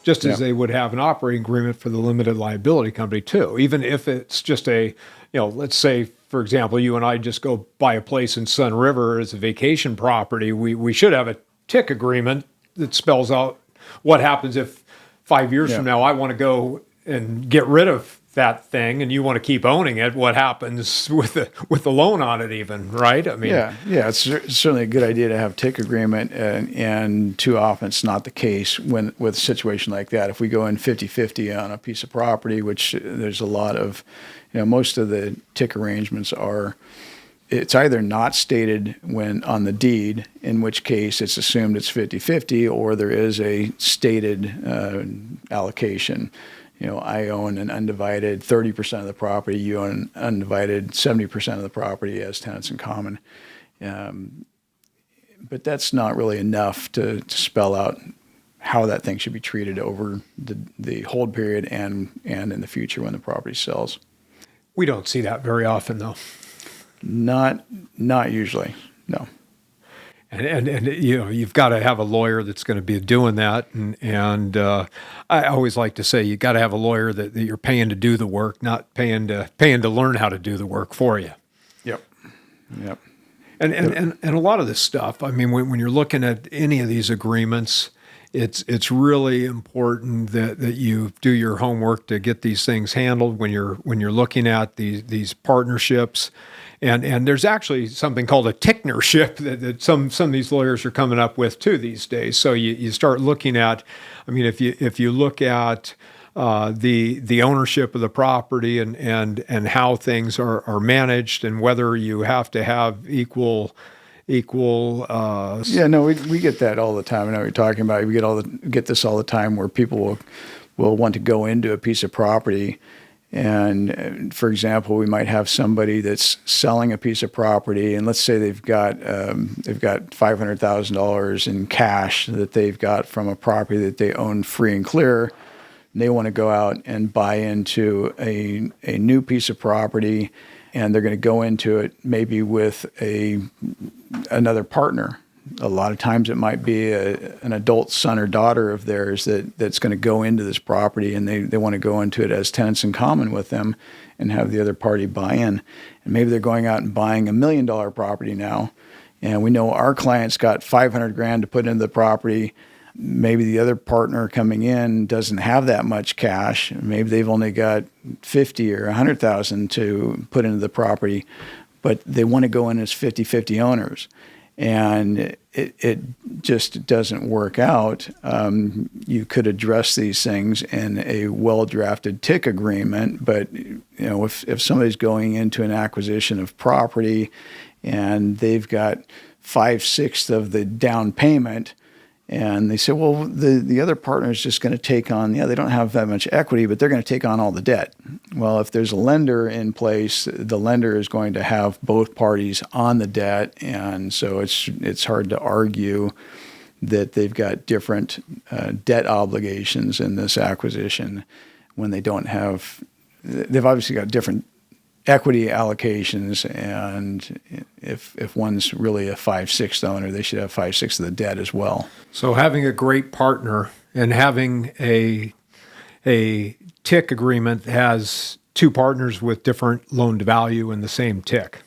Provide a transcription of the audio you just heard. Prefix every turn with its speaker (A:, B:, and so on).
A: just as they would have an operating agreement for the limited liability company too. Even if it's just let's say, for example, you and I just go buy a place in Sun River as a vacation property, we should have a TIC agreement that spells out what happens if 5 years from now I want to go and get rid of that thing and you want to keep owning it. What happens with the loan on it even, right? I mean,
B: it's certainly a good idea to have TIC agreement, and too often it's not the case with a situation like that. If we go in 50-50 on a piece of property, which there's a lot of, most of the TIC arrangements it's either not stated when on the deed, in which case it's assumed it's 50-50, or there is a stated allocation. I own an undivided 30% of the property. You own an undivided 70% of the property as tenants in common. But that's not really enough to spell out how that thing should be treated over the hold period and in the future when the property sells.
A: We don't see that very often, though.
B: Not usually, no.
A: And you've got to have a lawyer that's going to be doing that. And I always like to say you got to have a lawyer that you're paying to do the work, not paying to learn how to do the work for you.
B: Yep.
A: And a lot of this stuff, I mean, when you're looking at any of these agreements, it's really important that you do your homework to get these things handled when you're looking at these partnerships. And there's actually something called a TICnership that some of these lawyers are coming up with too these days. So you start looking at, I mean, if you look at the ownership of the property and how things are managed, and whether you have to have equal. We get that all the time. I know what you're talking about. We get this all the time where people will want to go into a piece of property. And for example, we might have somebody that's selling a piece of property, and let's say they've got $500,000 in cash that they've got from a property that they own free and clear. And they want to go out and buy into a new piece of property, and they're going to go into it maybe with another partner. A lot of times it might be an adult son or daughter of theirs that's going to go into this property, and they want to go into it as tenants in common with them and have the other party buy in. And maybe they're going out and buying $1 million property now, and we know our client's got $500,000 to put into the property. Maybe the other partner coming in doesn't have that much cash. Maybe they've only got $50,000 or $100,000 to put into the property, but they want to go in as 50-50 owners. And it just doesn't work out. You could address these things in a well-drafted TIC agreement, but if somebody's going into an acquisition of property and they've got 5/6 of the down payment, and they say, well, the other partner is just going to take on, they don't have that much equity, but they're going to take on all the debt. Well, if there's a lender in place, the lender is going to have both parties on the debt. And so it's hard to argue that they've got different debt obligations in this acquisition when they've obviously got different equity allocations, and if one's really a 5/6 owner, they should have 5/6 of the debt as well. So having a great partner and having a TIC agreement that has two partners with different loan to value in the same TIC.